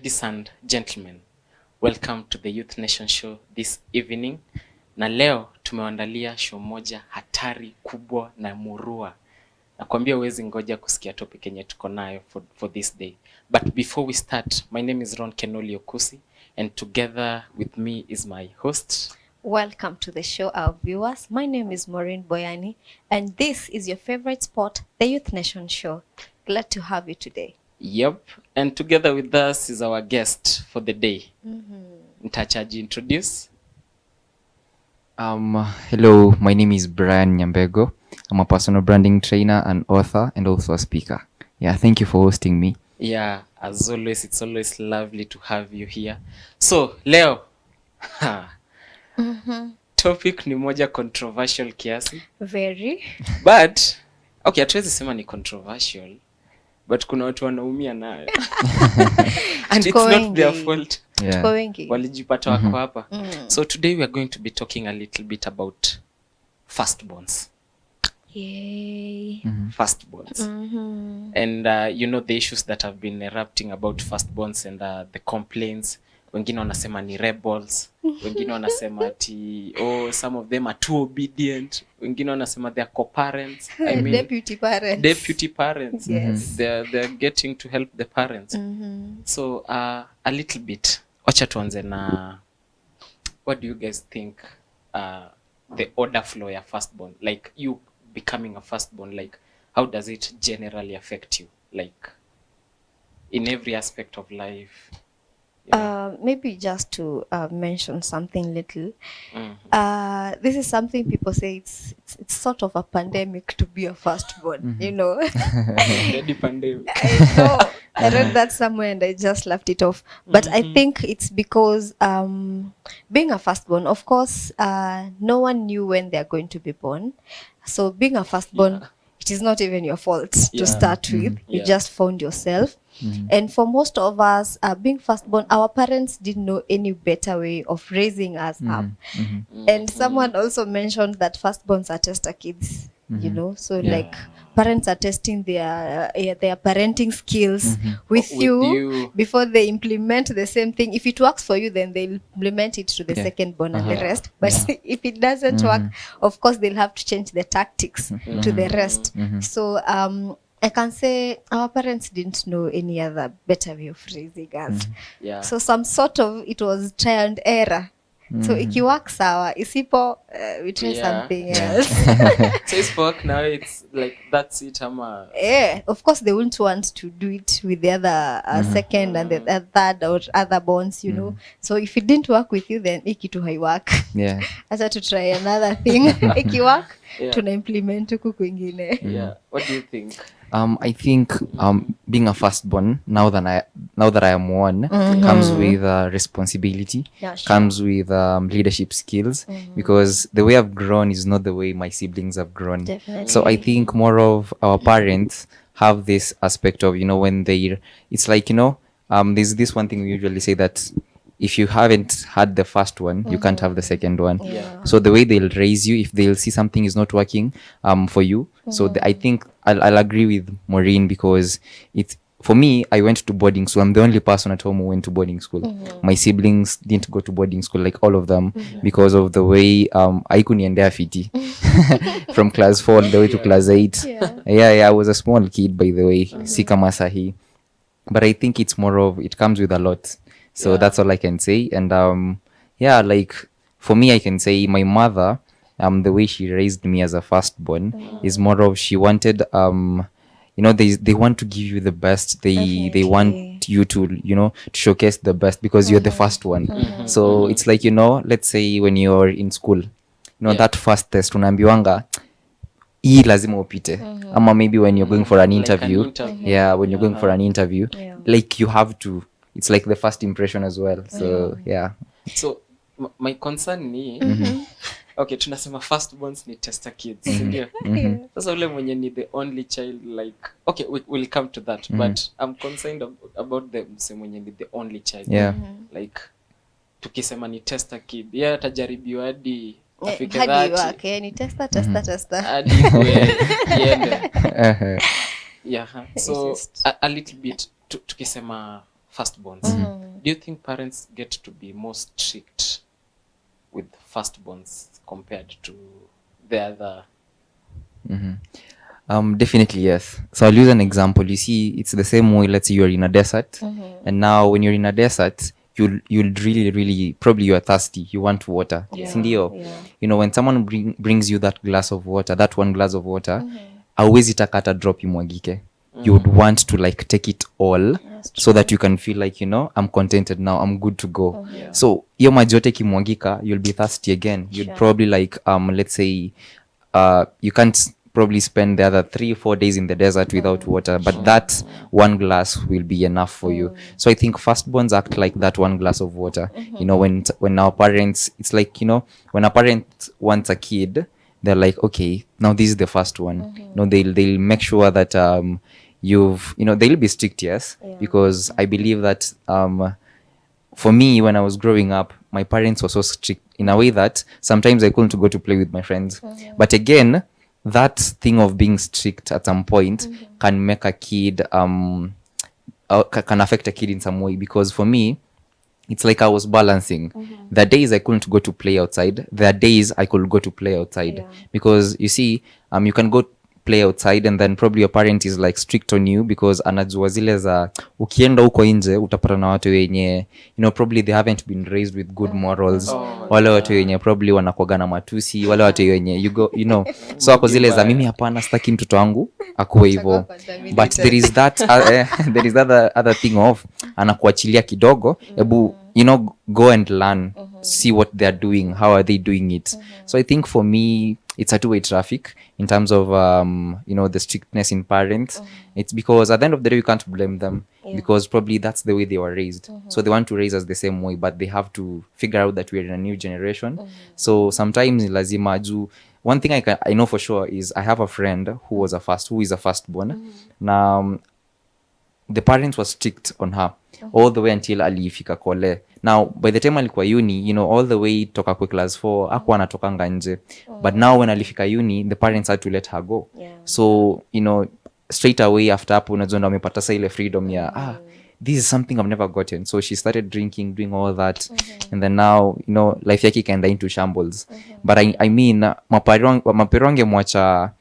Ladies and gentlemen, welcome to the Youth Nation show this evening. Na leo tumewaandalia show moja hatari kubwa na murua. Nakwambia huwezi ngoja kusikia topic yenye tuko nayo for this day. But before we start, my name is Ron Kenoli Okusi and together with me is my host. Welcome to the show, our viewers. My name is Maureen Boyani and this is your favorite spot, the Youth Nation show. Glad to have you today. Yep, and together with us is our guest for the day. Ntachaji introduce. Hello, my name is Brian Nyambego. I'm a personal branding trainer, an author, and also a speaker. Yeah, thank you for hosting me. Yeah, as always, it's always lovely to have you here. So, leo, topic ni moja controversial kiasi. Very. But, okay, hatuwezi sema ni controversial, but kuna watu wanaumia nayo. And it's not their fault. Yeah. Walijipata wako hapa. So today we are going to be talking a little bit about firstborns. Yay. Firstborns. And you know the issues that have been erupting about firstborns and the complaints. Wengine wanasema ni rebels. Wengine wanasema ati some of them are too obedient. Wengine wanasema they are co-parents. I mean Deputy parents. Yes. They're getting to help the parents. So a little bit. Wacha tuanze na what do you guys think the order flow ya firstborn, like you becoming a firstborn, like how does it generally affect you, like in every aspect of life? Maybe just to mention something little. This is something people say it's sort of a pandemic to be a firstborn, you know. The pandemic. I know. I read that somewhere and I just laughed it off. But I think it's because being a firstborn, of course, no one knew when they're going to be born. So being a firstborn, it is not even your fault to start with. You just found yourself. And for most of us, being firstborn, our parents didn't know any better way of raising us up. And someone also mentioned that firstborns are tester kids, you know, so like parents are testing their parenting skills with you before they implement the same thing. If it works for you, then they'll implement it to the second-born and the rest. But if it doesn't work, of course, they'll have to change the tactics to the rest. So I can say our parents didn't know any other better way of raising us. So some sort of, it was trial and error. So ikiwork sawa, isipo we try something else. So it's work now, it's like that's it. Of course they wouldn't want to do it with the other second and the third or other bonds, you know. So if it didn't work with you, then ikitu haiwork. Acha to try another thing. Ikiwork, tuna implement huku kwingine. What do you think? I think being a firstborn, now that I am one, comes with responsibility, comes with leadership skills, because the way I've grown is not the way my siblings have grown. Definitely. So I think more of our parents have this aspect of, you know, when it's like, you know, there's this one thing we usually say that if you haven't had the first one, you can't have the second one. So the way they'll raise you, if they'll see something is not working for you. So I think I'll agree with Maureen, because for me, I went to boarding school. I'm the only person at home who went to boarding school. My siblings didn't go to boarding school, like all of them, because of the way I couldn't endure fiti from class 4 all the way to class 8. I was a small kid, by the way, Sikama Sahi. But I think it's more of, it comes with a lot. So that's all I can say. And like for me, I can say my mother, the way she raised me as a firstborn is more of, she wanted, you know, they want to give you the best. They want you to, you know, to showcase the best because you're the first one. So it's like, you know, let's say when you're in school, you know, that first test, unaambiwanga hii lazima upite. Ama maybe when you're going for an interview. When you're going for an interview, like you have to, it's like the first impression as well. So So my concern ni okay, tunasema firstborns ni tester kids, ndio. Sasa ule mwenye ni the only child, like okay, we'll come to that, but I'm concerned about the mwenye ni the only child. Like tukisema ni tester kid, yeye atajaribiwa hadi afike hadi ni tester hadi yende. So a little bit tukisema firstborns. Do you think parents get to be more strict with firstborns compared to the other? Definitely yes. So I'll use an example. You see, it's the same way. Let's say you're in a desert, and now when you're in a desert, you'll really probably you're thirsty. You want water. Yeah. Sindio? Yeah. You know, when someone brings you that glass of water, that one glass of water, hauwezi taka hata drop imwagike. You would want to like take it all, so that you can feel like, you know, I'm contented now, I'm good to go. Yeah. So hiyo maji yote ikimwagika, you'll be thirsty again. You'd probably like let's say you can't probably spend the other 3-4 days in the desert without water, but that one glass will be enough for you. So I think firstborns act like that one glass of water. You know, when our parents, it's like, you know, when a parent wants a kid, they're like, okay, now this is the first one. You know, they'll make sure that you've, you know, they'll be strict, yes, because I believe that for me, when I was growing up, my parents were so strict in a way that sometimes I couldn't go to play with my friends. But again, that thing of being strict at some point can make a kid can affect a kid in some way, because for me, it's like I was balancing. There are days I couldn't go to play outside. There are days I could go to play outside. Because you see, you can go play outside and then probably your parent is like strict on you, because anajua zile za ukienda huko nje utapata na watu wenye, you know, probably they haven't been raised with good morals. Wale watu wenye probably wanakuaga na matusi, wale watu wenye you go, you know, so ako zile za mimi hapana, sitaki mtoto wangu akuwe hivyo. But there is that there is other thing of anakuachilia kidogo, ebu, you know, go and learn, see what they are doing, how are they doing it. So I think for me, it's a two-way traffic in terms of you know, the strictness in parents. It's because at the end of the day you can't blame them, because probably that's the way they were raised. So they want to raise us the same way, but they have to figure out that we're in a new generation. So sometimes lazima juu, one thing I know for sure is I have a friend who is a firstborn. Now the parents were strict on her all the way until alifika kole. Now by the time alikuwa uni, you know, all the way toka kwa class 4 hakuwa anatokanga nje. But now when alifika uni, the parents had to let her go. So, you know, straight away after hapo unajua ndo amepata sa ile freedom ya this is something I've never gotten. So she started drinking, doing all that. And then now, you know, life yake ikaenda into shambles. But I mean, maperonge mwacha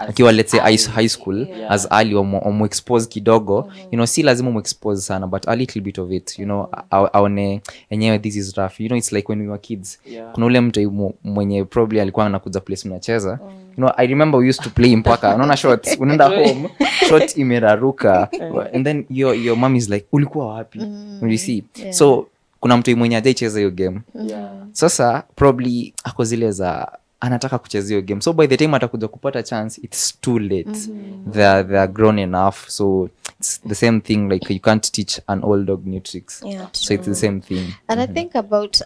akiwa let's say high school, as early or expose kidogo, you know, si lazima expose sana, but a little bit of it, you know, aone enyewe this is rough. You know, it's like when we were kids, kuna ule mtu mwenye probably alikuwa anakuja place mnacheza. You know, I remember we used to play mpaka unaona shots, unaenda home shot imeraruka, and then your mom is like, ulikuwa wapi? You see, so kuna mtu mwenye hajaicheza hiyo game. Sasa probably ako zile za anataka kucheza hiyo game, so by the time atakuja kupata chance, it's too late. They are grown enough, so it's the same thing, like you can't teach an old dog new tricks. So it's the same thing. And I think about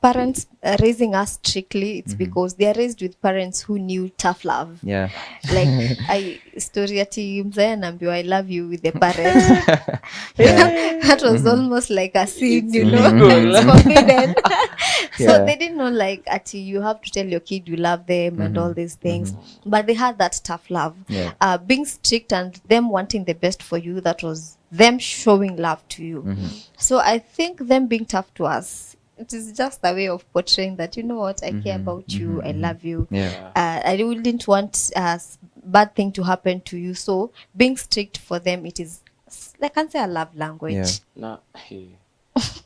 parents raising us strictly, it's because they are raised with parents who knew tough love. Like story ati mzee anaambiwa I love you with the parents. That was almost like a sin, you know. It's forbidden. So they didn't know like ati you have to tell your kid you love them and all these things. But they had that tough love. Being strict and them wanting the best for you, that was them showing love to you. So I think them being tough to us, it is just a way of portraying that, you know what, I care about you, I love you. I wouldn't want a bad thing to happen to you. So being strict for them, it is, I can say, a love language.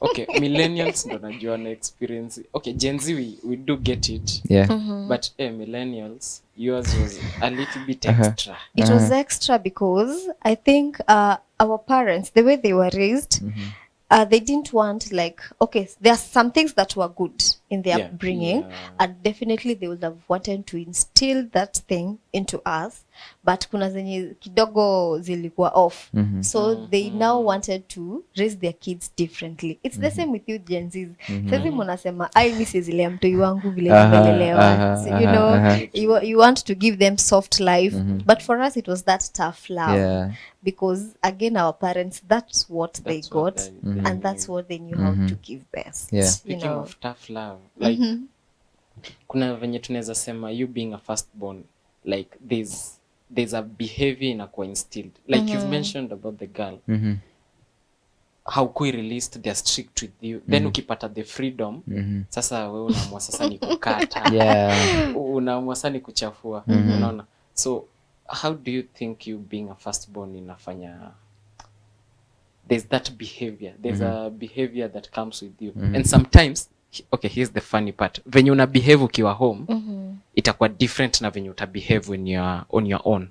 Okay, millennials ndo najua na experience. Okay, Gen Z we do get it. But millennials, yours was a little bit extra. It was extra because I think our parents, the way they were raised, they didn't want, like, okay, there are some things that were good in their upbringing, and definitely they would have wanted to instill that thing into us, but kuna zenye kidogo zilikuwa off. So they now wanted to raise their kids differently. It's the same with you Gen Zs. Sasa mnasema ai mimi sizilea mtoi wangu vile nimelelewa. So, you know, you want to give them soft life, but for us it was that tough love. Because again, our parents, that's what they got, and that's what they knew how to give best. Speaking of tough love, like kuna venye tunaweza sema you being a firstborn, like there's a behavior inakuwa instilled, like you've mentioned about the girl. haukui released, they are strict with you, then ukipata the freedom, sasa wewe unaamua sasa ni kukata, unaamua sasa ni kuchafua, unaona. So how do you think you being a firstborn inafanya there's that behavior, there's a behavior that comes with you, and sometimes, okay, here's the funny part, venye una behave ukiwa home itakuwa different na venye uta behave when you are on your own.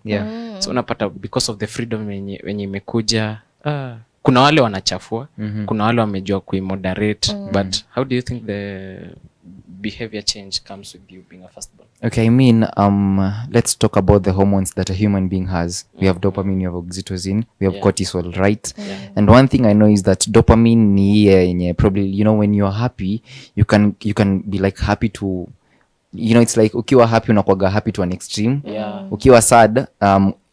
So unapata because of the freedom venye imekuja, kuna wale wanachafua, kuna wale wamejua kuimoderate, but how do you think the behavior change comes with you being a firstborn? Okay, I mean, let's talk about the hormones that a human being has. We have dopamine, we have oxytocin, we have cortisol, right? And one thing I know is that dopamine ni probably, you know, when you're happy, you can be like happy to, you know, it's like ukiwa happy unakuwaga happy to an extreme. Ukiwa sad,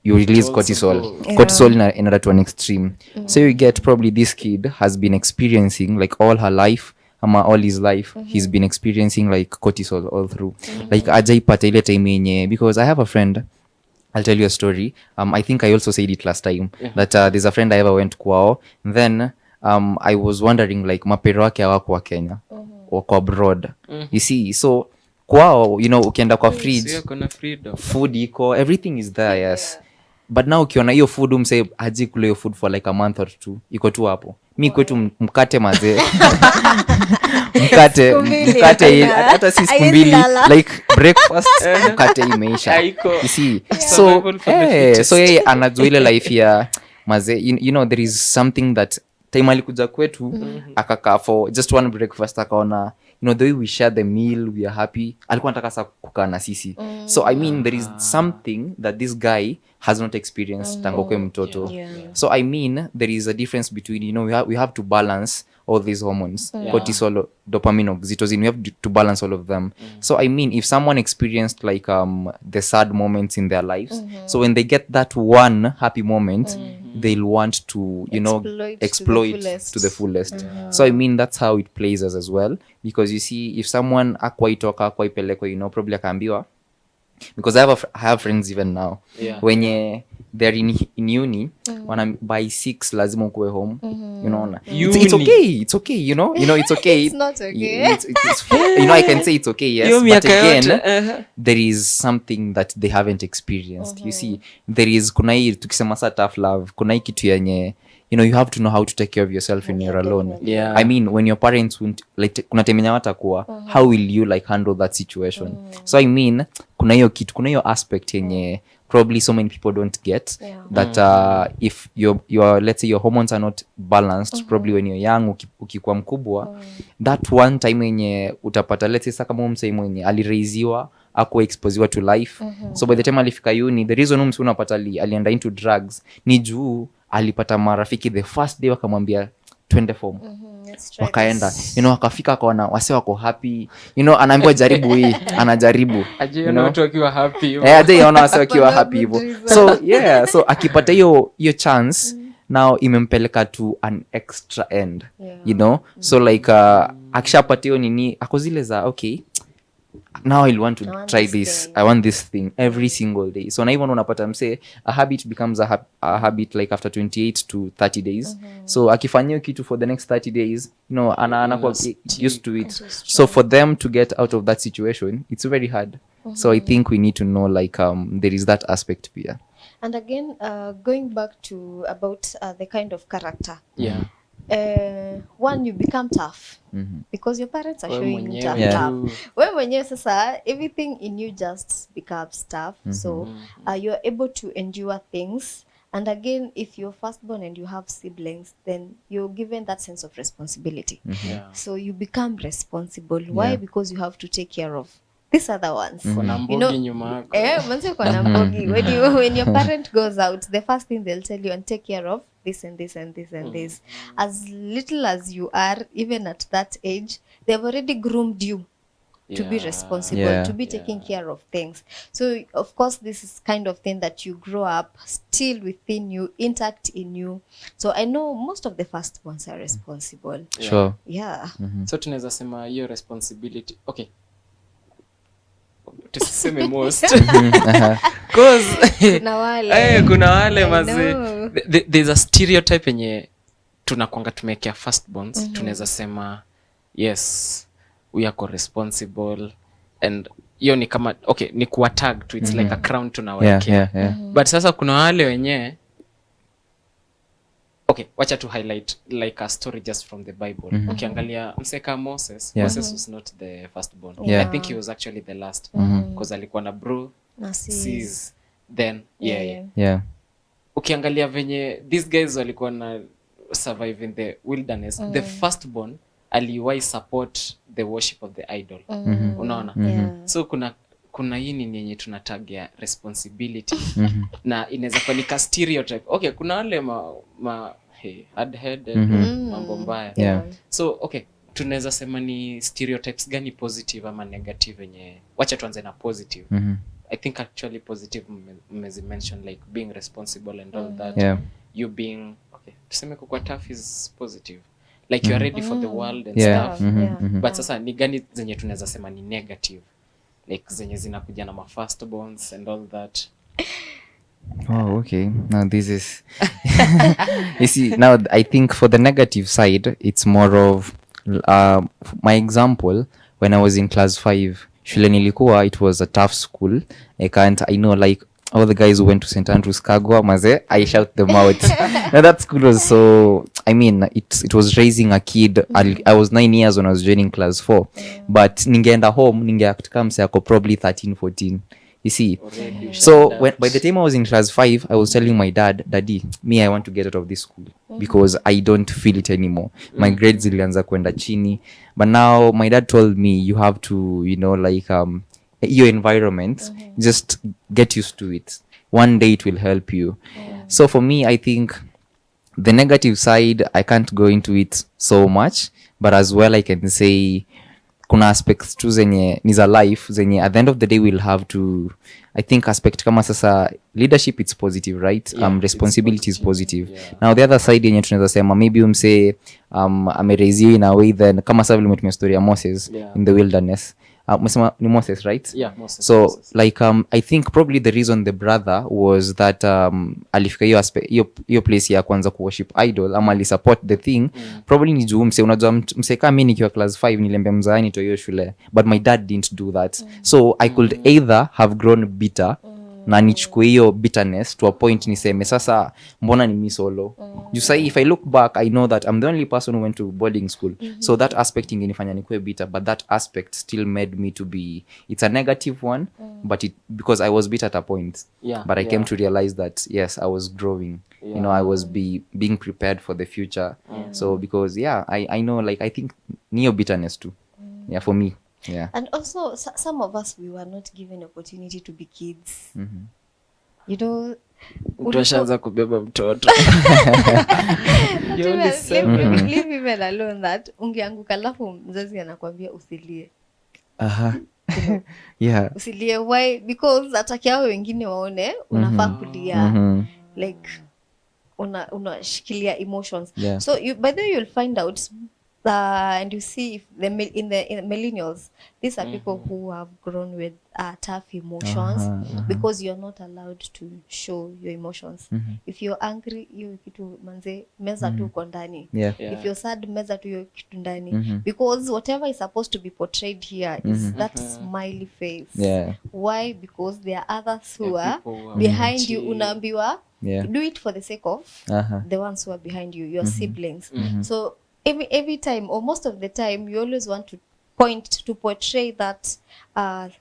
you release cortisol. Cortisol in order to an extreme. So you get probably this kid has been experiencing like all her life, all his life, he's been experiencing like cortisol all through. Like ajaipata ile time yenye, because I have a friend, I'll tell you a story. I think I also said it last time that there's a friend I ever went kwao. Then I was wondering like mapero wake hawakuwa Kenya, wako abroad. You see, so kwao, you know, ukienda kwa fridge, food iko, everything is there, yes. But now ukiona hiyo food umse haji kula hiyo food for like a month or two, iko tu hapo. Mi kwetu mkate mazee. mkate hata si siku mbili, like breakfast mkate imeisha. You see, so yeye anajua ile life ya mazee. You know, there is something that time alikuja kwetu akakaa for just one breakfast, akaona, you know, the way we share the meal, we are happy. Alikuwa anataka sasa kukaa na sisi. So I mean, there is something that this guy has not experienced tangu kwa mtoto. So I mean, there is a difference between, you know, we have to balance all these hormones, cortisol, dopamine, oxytocin. We have to balance all of them. So I mean, if someone experienced like the sad moments in their lives, so when they get that one happy moment, they'll want to, you know, exploit to the fullest. So I mean, that's how it plays us as well, because you see, if someone akwaitoka akwaipeleko, you know, probably akaambiwa, because I have friends even now, when they're in uni, when by 6 lazima ukue home, you know, it's okay, you know, it's okay. It's not okay. It's you know, I can say it's okay, yes, but again, there is something that they haven't experienced. You see, there is kuna hii tukisema sa tough love, kuna hii kitu yenye, you know, you have to know how to take care of yourself when you're alone. I mean, when your parents won't, like, kuna temenya watakuwa, how will you like handle that situation? So I mean, kuna hiyo kitu, kuna hiyo aspect yenye probably so many people don't get, that if your let's say your hormones are not balanced, probably when you're young, ukikuwa mkubwa, that one time yenye utapata, let's say saka kama msee mwenye aliraiziwa ako exposewa to life, so by the time alifika uni, the reason msee unapata alienda into drugs ni juu alipata marafiki the first day wakamwambia twende form, wakaenda, you know, akafika akaona wase wako happy, you know, anaambiwa jaribu hii, anajaribu, you know, watu wakiwa happy, ajaona wase wakiwa happy hivyo. So yeah, so akipata hiyo chance, now imempeleka to an extra end, you know. So like akishapata hiyo nini, ako zile za okay, now I want to try this. I want this thing every single day. So na even unapata mse, a habit becomes a habit like after 28 to 30 days. So akifanyia kitu for the next 30 days, you know, anakuwa used to it. So for them to get out of that situation, it's very hard. So I think we need to know like there is that aspect here. And again, going back to about the kind of character. One, you become tough because your parents are showing you tough. When mwenyewe sasa, everything in you just becomes tough. So you're able to endure things. And again, if you're firstborn and you have siblings, then you're given that sense of responsibility. So you become responsible. Why? Because you have to take care of these other ones. You know, when your parent goes out, the first thing they'll tell you, and take care of this and this and this and this. As little as you are, even at that age, they've already groomed you to be responsible, to be taking care of things. So of course, this is kind of thing that you grow up still within you, intact in you. So I know most of the firstborns are responsible. Sure. So tunaweza sema hiyo responsibility. Okay. Tuseme most. Cause kuna wale mazee, there's a stereotype yenye tunakwanga tumekea firstborns, tunaweza sema yes we are responsible, and hiyo ni kama okay ni kuwa tag to it's like a crown tunawekea. But sasa kuna wale wenyewe okay, wacha tu highlight like a story just from the Bible. Ukiangalia mseka Moses, Moses was not the firstborn. I think he was actually the last because alikuwa na bro sees then ukiangalia venye these guys walikuwa na survive in the wilderness, the firstborn aliwahi support the worship of the idol. Unaona? So kuna hii ni yenye tunatagia responsibility na inaweza kuwa ni stereotype. Okay, kuna wale hard headed mambo mbaya. So okay, tunaweza sema ni stereotypes gani positive ama negative yenye, wacha tuanze na positive. I think actually positive mention like being responsible and all that. You being okay, tuseme kwa tough is positive. Like you are ready for the world and stuff. But sasa ni gani zenye tunaweza sema ni negative? Like zenye zinakuja na ma firstborns and all that. Oh, okay. Now this is you see, now I think for the negative side, it's more of my example when I was in class 5. Shule nilikuwa, it was a tough school. I know like all the guys who went to St. Andrew's Kagwa, maze, I shout them out. Now that school was so, I mean, it was raising a kid. I was 9 years when I was joining class 4. But ningeenda home, ningeact kama mseko probably 13, 14. You see? So by the time I was in class 5, I was telling my dad, Daddy, I want to get out of this school because I don't feel it anymore. My grades zilianza kwenda chini. But now my dad told me, you have to, you know, like your environment, just get used to it. One day it will help you. So for me, I think the negative side, I can't go into it so much, but as well I can say kuna aspects tu zenye ni za life zenye at the end of the day we'll have to, I think aspect kama sasa leadership, it's positive, right? Responsibility is positive. Now the other side yenye tunaweza sema maybe umse ameraise you in a way, then kama sasa vile umetumia story ya Moses in the wilderness. Umesema ni Moses, right? Moses. So Moses. Like I think probably the reason the brother was that alifika hiyo place ya kwanza kuworship idol ama ali support the thing probably ni juu unajua mse kama mimi nikiwa class 5 niliambia mzaani to hiyo shule, but my dad didn't do that. So I could either have grown bitter na nichukue hiyo bitterness to a point niseme sasa mbona ni mimi solo. You say if I look back I know that I'm the only person who went to boarding school. So that aspect ingenifanya nikuwe bitter, but that aspect still made me to be, it's a negative one, but because I was bitter at a point. But I came to realize that yes, I was growing. You know, I was being prepared for the future. So because I know, like I think niyo bitterness too. For me. And also some of us, we were not given opportunity to be kids. You know, utashaanza kubeba mtoto. Leave even alone that ungeanguka alafu mzazi anakuambia usilie. Usilie. Why? Because atakia wengine waone unafaa kulia. Like unashikilia emotions. So by the way you'll find out and you see if in the millennials, these are people who have grown with tough emotions because you're not allowed to show your emotions. If you're angry, you kitu manze meza tu uko ndani. If you're sad, meza tu hiyo kitu ndani. Because whatever is supposed to be portrayed here is that smiley face. Why? Because there are others who are behind you. Unaambiwa do it for the sake of the ones who are behind you, your siblings. So every time or most of the time you always want to portray that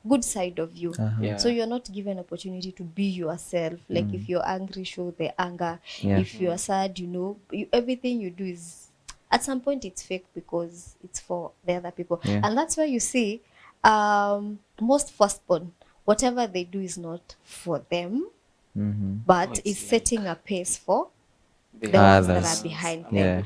good side of you. So you're not given opportunity to be yourself. Like if you're angry, show the anger. If you're sad, you know, everything you do is at some point it's fake because it's for the other people. And that's why you see most firstborn, whatever they do is not for them, but is setting a pace for the ones that are behind them.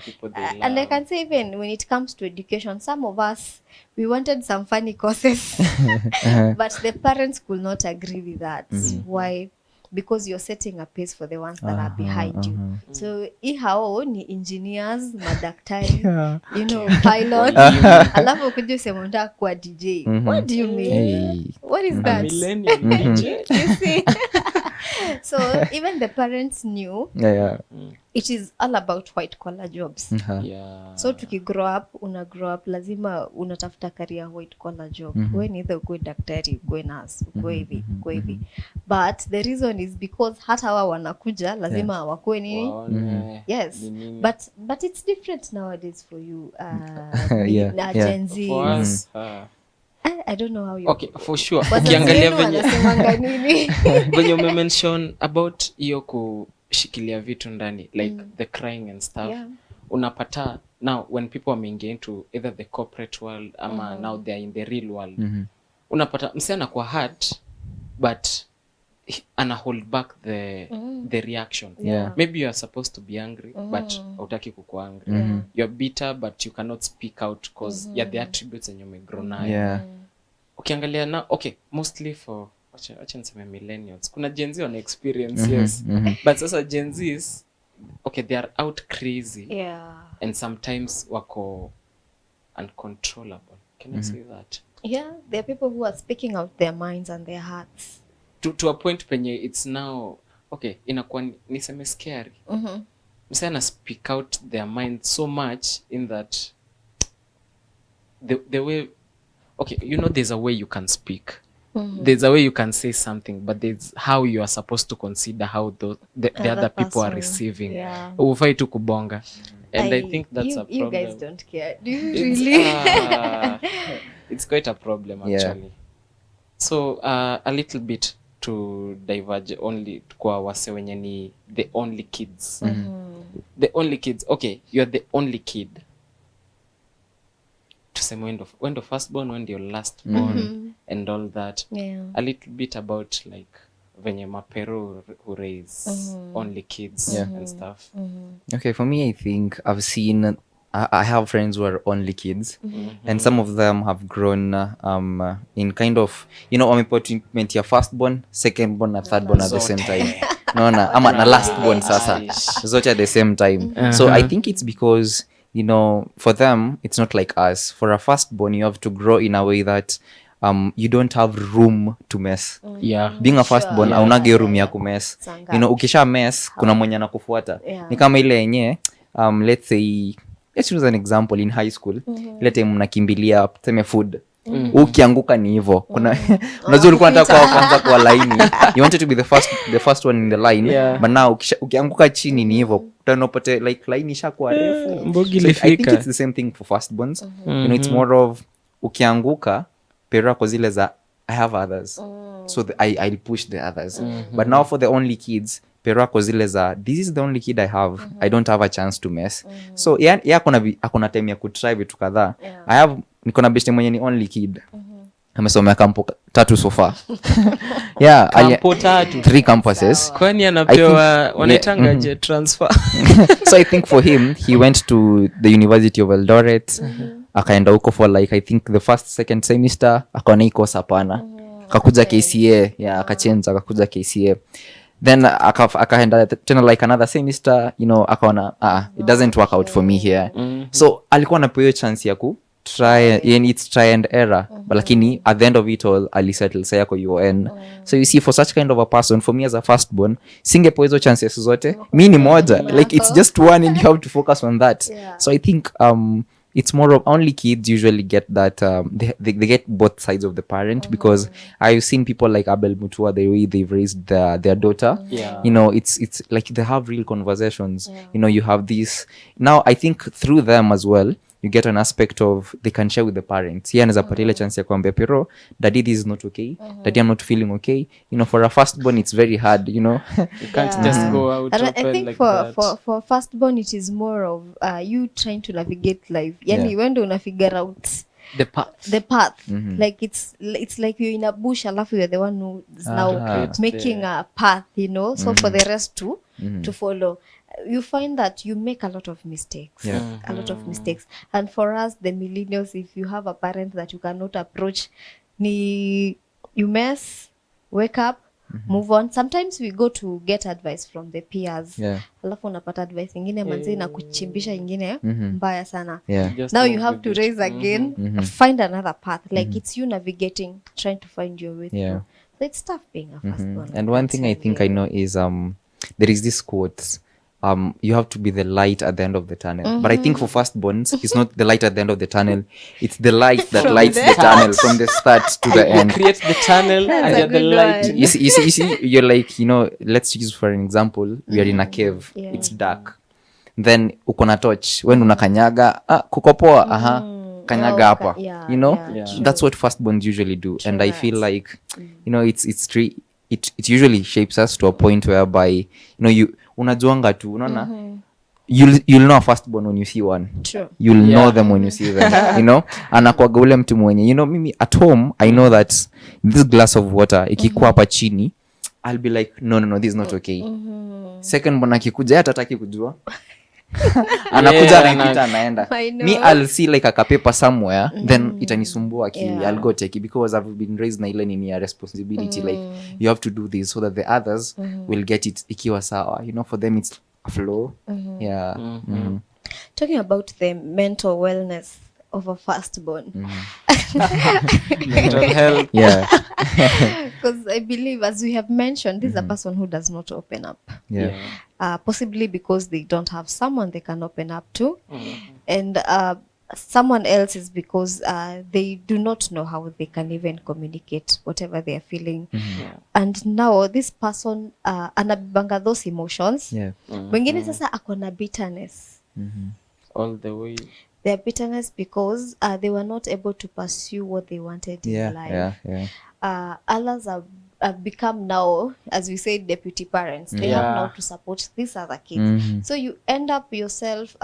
And I can say even when it comes to education, some of us, we wanted some funny courses, but the parents could not agree with that. Why? Because you're setting a pace for the ones that are behind you. So hao ni engineers, madaktari, you know, pilots. Alafu kuja useme unataka kuwa DJ. What do you mean? What is that? Millennium DJ. You see? So even the parents knew it is all about white collar jobs. Yeah. So tukigrow up, grow up lazima unatafuta career white collar job. When either go daktari, go nurse, go hivi, go hivi. But the reason is because hata hawa wanakuja lazima wakue nini? Yes. But it's different nowadays for you. Gen Z. For us, I don't know how you. Okay, for sure. Ukiangalia venye umemention about hiyo kushikilia vitu ndani, like the crying and stuff. Yeah. Unapata now when people are moving into either the corporate world ama now they are in the real world. Unapata msichana kwa hurt but ana hold back the reaction. Maybe you are supposed to be angry but hautaki kukuwa angry. You are bitter but you cannot speak out because you're the attributes and you're grown up. Ukiangalia now, okay, mostly for acha niseme millennials. Kuna Gen Z on experience, yes. But sasa Gen Zs, okay, they are out crazy. And sometimes wako uncontrollable. Can I say that? Yeah, there are people who are speaking out their minds and their hearts. To a point penye it's now, okay, inakuwa niseme scary. Msana speak out their mind so much in that the way, okay, you know there's a way you can speak. There's a way you can say something, but there's how you are supposed to consider how the other people are receiving. Ufai tu kubonga. And I think that's a problem. You guys don't care. Do you really? It's quite a problem actually. So a little bit to diverge only kwa wase wenye ni the only kids. The only kids. Okay, you're the only kid. Tuseme when the firstborn, when your lastborn and all that. A little bit about like venye mapero who raise only kids and stuff. Okay, for me I think I've seen I have friends who are only kids and some of them have grown in kind of, you know, wamepointment ya firstborn, secondborn na thirdborn at the same time. Naona ama na lastborn sasa zote at the same time. So I think it's because, you know, for them it's not like us. For a firstborn you have to grow in a way that you don't have room to mess. Being a firstborn haunage room ya kumess. You know, ukisha mess kuna mwenye anakufuata. Ni kama ile yenye let's say, let's use an example in high school. Ile time mnakimbilia tuseme food. Ukianguka ni hivyo. Kuna unajua ulikuwa unataka kwanza kwa line. You wanted to be the first one in the line. But now ukianguka chini ni hivyo. Utanopate like line ishakuwa refu. So I think it's the same thing for firstborns. You know, it's more of ukianguka pero kwa zile za I have others. So I'll push the others. But now for the only kids, pero kwa zile za this is the only kid I have. I don't have a chance to mess. So yeah akona time ya kutry vitu kadhaa. Niko na best mwenye ni only kid. Amesomea kampo 3 so far. Kampo 3 campuses. Kwani anapewa wanaitanga je transfer. So I think for him he went to the University of Eldoret. Akaenda huko for like I think the first second semester akaona iko sapana. Akakuja KCA, akachange akakuja KCA. Then akaenda tena like another semester, you know, akaona it doesn't work out for me here. So alikuwa anapewa chance ya ku try and it's try and error. But lakini at the end of it all alisettle say yako UN. So you see, for such kind of a person, for me as a firstborn, singepewa hizo chances zote. Mimi ni moja, like it's just one and you have to focus on that. So I think it's more of only kids usually get that they get both sides of the parent, because I've seen people like Abel Mutua, the way they've raised their daughter. You know, it's like they have real conversations. You know, you have this now. I think through them as well you get an aspect of they can share with the parents. Anaweza pata ile chance ya kuambia pero daddy, this is not okay, daddy I'm not feeling okay. You know, for a firstborn it's very hard, you know. You can't just go out and open I think like for, that. for firstborn it is more of you trying to navigate life. Yani when do una figure out the path. Like it's like you're in a bush alafu you're the one who's now making a path, you know. So for the rest to follow, you find that you make a lot of mistakes. A lot of mistakes. And for us the millennials, if you have a parent that you cannot approach, you mess, wake up, move on. Sometimes we go to get advice from the peers. Alafu unapata advice ingine manzi na kuchimbisha ingine mbaya sana. Now you have to raise again, find another path. Like it's you navigating, trying to find your way through. So it's tough being a firstborn. And one thing I think I know is there is this quote, you have to be the light at the end of the tunnel. But I think for firstborns, it's not the light at the end of the tunnel, it's the light that From lights the the tunnel from the start to the end. Create the channel That's and a you're the good light. one. You see, you're like, let's use for an example, we are in a cave, Yeah. it's dark, then uko na torch, when unakanyaga, kuko poa, kanyaga Oh, hapa, yeah, Yeah. true. that's what firstborns usually do. And I feel True. like it usually shapes us to a point whereby you unajuanga tu unaona, you'll know a firstborn when you see one. True. You'll know Yeah. them when you see them. Anakwaga ule mtu mwenye mimi at home I know that this glass of water ikikuwa hapa chini I'll be like no this is not okay. Second born akikuja hata hataki kujua anakuja Yeah, anaipita anaenda. I know. Me I'll see like a kapepa somewhere then itanisumbua akili. Yeah. I'll go take it because I've been raised na ile nini ya responsibility like you have to do this so that the others will get it ikiwa sawa. For them it's a flow. Yeah. Talking about the mental wellness of a firstborn. Mental health. Yeah. Because I believe, as we have mentioned, this is a person who does not open up. Yeah. Possibly because they don't have someone they can open up to. And someone else is because they do not know how they can even communicate whatever they are feeling. Yeah. And now this person anabibanga those emotions. Yeah. Mwingine sasa akona bitterness. All the way. Their bitterness because they were not able to pursue what they wanted in life. Others have become now, as we say, deputy parents. They have now to support these other kids. So you end up yourself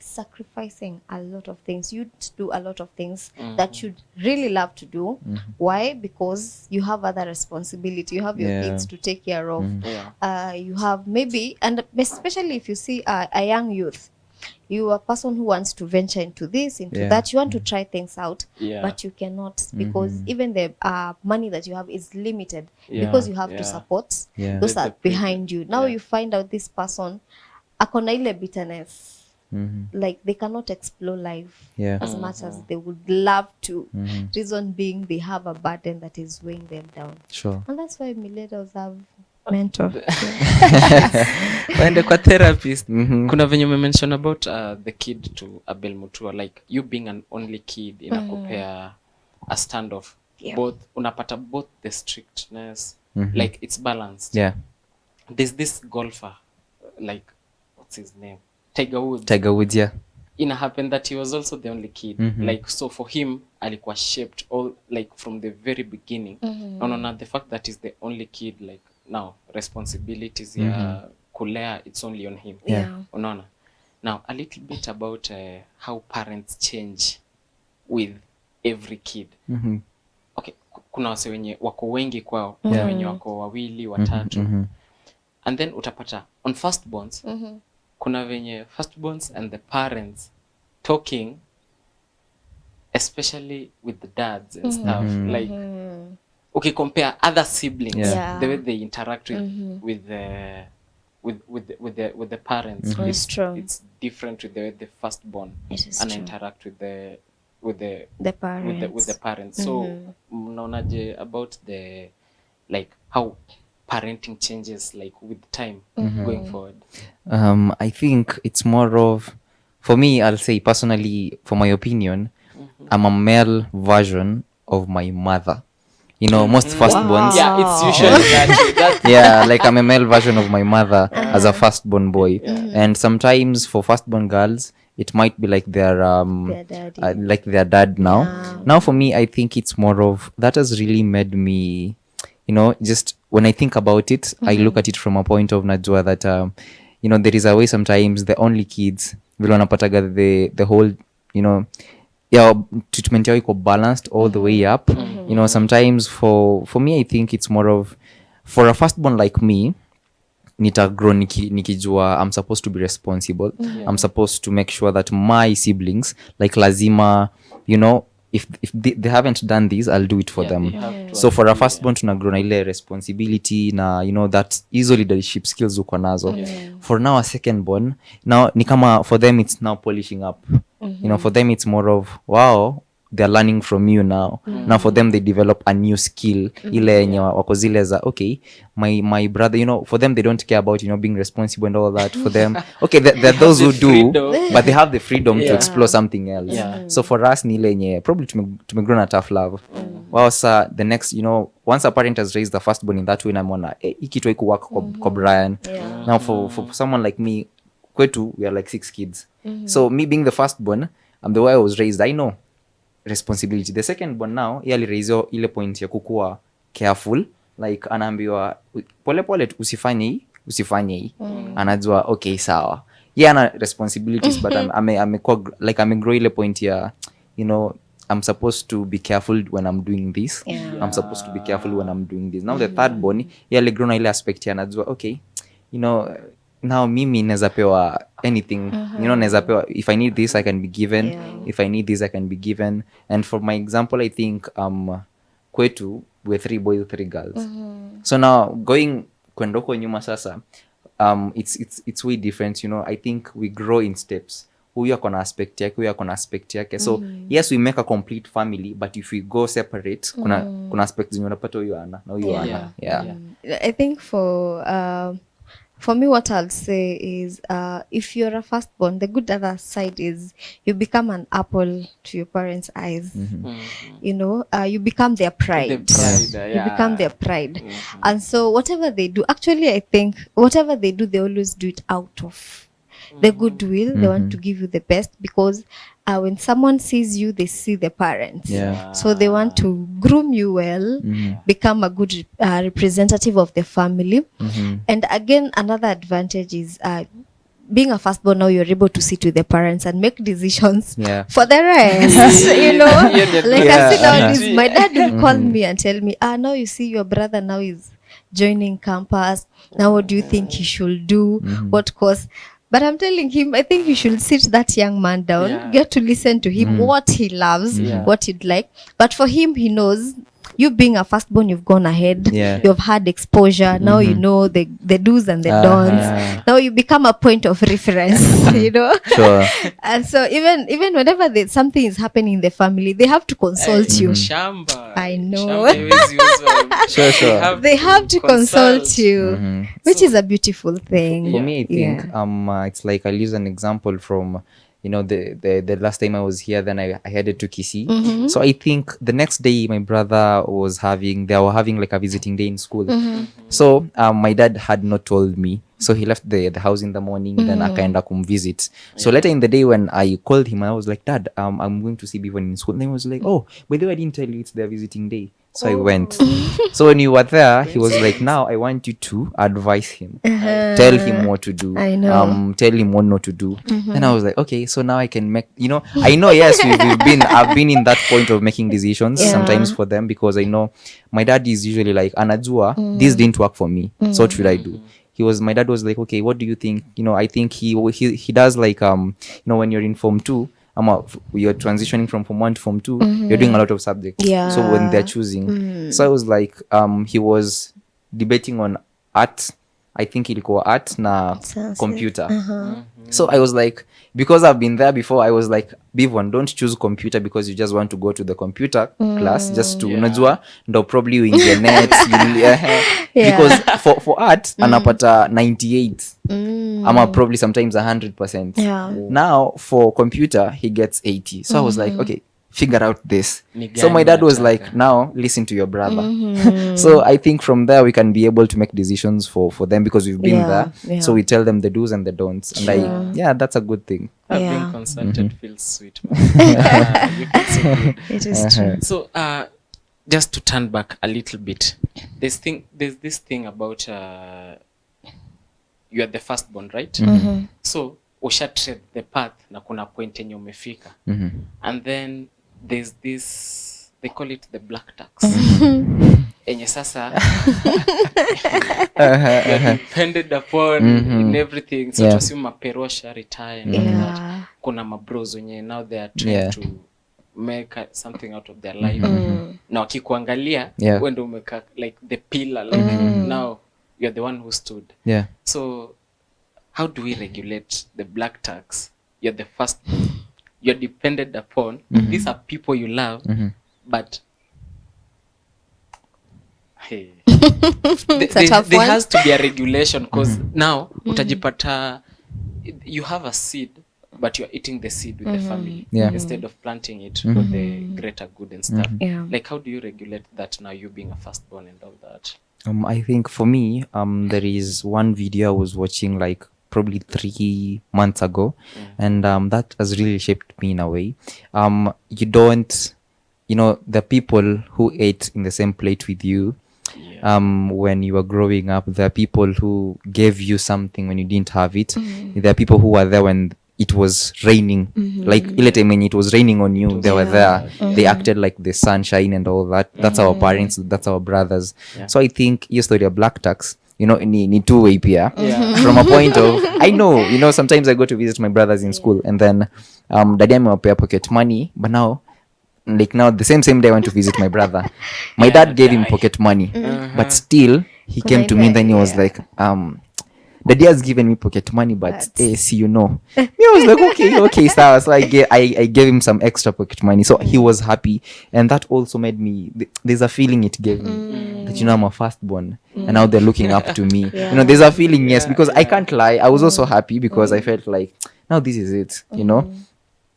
sacrificing a lot of things. You do a lot of things that you'd really love to do. Why? Because you have other responsibility. You have your kids to take care of. You have maybe, and especially if you see a young youth, you are a person who wants to venture into this, into that. You want to try things out, but you cannot because even the money that you have is limited because you have to support those are behind you. Now you find out this person akona ile bitterness. Like they cannot explore life as much as they would love to. Reason being they have a burden that is weighing them down. Sure. And that's why millennials have mentor. Waende kwa therapist. Kuna venye umemention about the kid to Abel Mutua, like you being an only kid inakupea a standoff. Both unapata both the strictness, like it's balanced. There's this golfer, like what's his name, Tiger Woods. Ina happen that he was also the only kid. Like so for him alikuwa shaped all like from the very beginning. No, the fact that he's the only kid, like now responsibilities kulea, it's only on him. Unaona. Now a little bit about how parents change with every kid. Okay, kuna wase wenye wako wengi kwao, kuna wenye wako wawili watatu. And then utapata on firstborns kuna venye firstborns and the parents talking, especially with the dads and stuff, like okay, compare other siblings, the way they interact with the parents. It's different with the way the firstborn and interact with the parents. So mnaonaje about the like how parenting changes like with time going forward? I think it's more of, for me, I'll say personally, for my opinion, I'm a male version of my mother. Most firstborns. Yeah, it's usually that. Like I'm a male version of my mother as a firstborn boy. And sometimes for firstborn girls, it might be like their like their dad now. Now for me, I think it's more of, that has really made me, just when I think about it, I look at it from a point of najua that, there is a way sometimes the only kids, vile wanapataga the whole, treatment yao iko balanced all the way up. Sometimes for me, I think it's more of, for a firstborn like me, nitagrow nikijua I'm supposed to be responsible. I'm supposed to make sure that my siblings, like lazima, if they haven't done this, I'll do it for them. So for a firstborn tunagrow na ile responsibility na that easy leadership skills uko nazo. For now a secondborn, now ni kama for them it's now polishing up. For them it's more of, wow, they're learning from you now. Now for them they develop a new skill, ile yenye wako zile za okay, my brother, you know, for them they don't care about, you know, being responsible and all that. For them okay, there are those who do, but they have the freedom to explore something else. So for us ni ile yenye probably tumegrown a tough love. Well, sir, the next, you know, once a parent has raised the firstborn in that way, namona hii kitu haiku work kwa Brian. Now for someone like me, kwetu we are like 6 kids. So me being the firstborn, the way I was raised, I know responsibility. The secondborn now, yali raise ile point ya kukua careful, like anaambiwa pole pole usifanye hii. Anajua okay sawa. Ana responsibilities but I'm grow ile point ya, you know, I'm supposed to be careful when I'm doing this. I'm supposed to be careful when I'm doing this. Now the thirdborn, yali grow na ile aspect ya anajua okay, you know, now mimi neza pewa anything, you know, neza pewa, if I need this I can be given, if I need this I can be given. And for my example, I think kwetu we're 3 boys 3 girls. So now going kwendoko nyuma sasa, it's way different, you know. I think we grow in steps. Huyu akona aspect yake, so yes we make a complete family, but if we go separate kuna aspects zenye unapata huyu ana na huyu ana. I think for me, what I'll say is, if you're a firstborn, the good other side is you become an apple to your parents' eyes. You know, you become their pride. You become their pride. And so whatever they do, actually, I think whatever they do, they always do it out of the goodwill. They want to give you the best, because when someone sees you, they see the parents. So they want to groom you well, become a good representative of the family. And again, another advantage is being a firstborn, now you're able to sit with the parents and make decisions for the rest. You know, like I sit down, my dad will call me and tell me, now you see your brother now is joining campus. Now what do you think he should do? What course? But I'm telling him, I think you should sit that young man down, get to listen to him, what he loves, what he'd like. But for him, he knows, you being a firstborn, you've gone ahead, you've had exposure, now you know the do's and the don'ts. Now you become a point of reference, you know. And so even whenever something is happening in the family, they have to consult you. I know. They have to consult you, which is a beautiful thing. For me, I think it's like, I'll use an example from, you know, the last time I was here, then I headed to Kisii. So I think the next day my brother they were having like a visiting day in school. So my dad had not told me. So he left the house in the morning, then akaenda kumvisit. So later in the day when I called him, I was like, Dad, I'm going to see Bevan in school. And he was like, oh, by the way, I didn't tell you it's their visiting day. So I went. So when you were there, he was like, now I want you to advise him. Tell him what to do. I know. Tell him what not to do. And I was like, okay, so now I can make, you know, I know, yes, I've been in that point of making decisions sometimes for them, because I know my dad is usually like, anajua, this didn't work for me. So what should I do? My dad was like, okay, what do you think? You know, I think he does like, you know, when you're in Form 2, you're transitioning from Form 1 to Form 2, you're doing a lot of subjects. So when they're choosing, so I was like, he was debating on art. I think ilikuwa art na computer. So I was like, because I've been there before, I was like, Bivon, don't choose computer because you just want to go to the computer class just to unajua ndo probably uingie net because for art anapata 98 ama probably sometimes 100%. Now for computer he gets 80. So I was like, okay, figure out this. So my dad was like, now listen to your brother. So I think from there we can be able to make decisions for them because we've been there. So we tell them the do's and the don'ts. And that's a good thing. Being consulted feels sweet. You feel so good. It is true. So just to turn back a little bit, there's this thing about you are the firstborn, right? So usha tread the path na kuna point yenye umefika. And then there's this, they call it the black tax. Enye sasa you're depended upon in everything. So to assume maperosha retire and all that. Kuna mabros wenye now they are trying to make something out of their life. Na wakikuangalia wewe ndio umeka like the pillar, like now you're the one who stood. So how do we regulate the black tax? You're the first, you're dependent upon. These are people you love, but hey, there has to be a regulation, because now utajipata you have a seed, but you're eating the seed with the family instead of planting it for the greater good and stuff. Like, how do you regulate that now, you being a firstborn and all that? I think for me, there is one video I was watching like probably 3 months ago, and that has really shaped me in a way. You don't, the people who ate in the same plate with you, when you were growing up, there are people who gave you something when you didn't have it. There are people who were there when it was raining, like ile time when it was raining on you, they were there. They acted like the sunshine and all that. That's our parents, that's our brothers. So I think hiyo story ya black tax, ni two-way pia. From a point of, I know, sometimes I go to visit my brothers in school, and then daddy amewapea pocket money, but now the same day I went to visit my brother, my dad gave him pocket money, but still he came to me, and then he was like, daddy has given me pocket money, but see, me, I was like, okay, so I gave him some extra pocket money, so he was happy, and that also made me, there's a feeling it gave me that I'm a firstborn, and now they're looking up to me. There's a feeling, yes, because I can't lie, I was also happy because I felt like now this is it,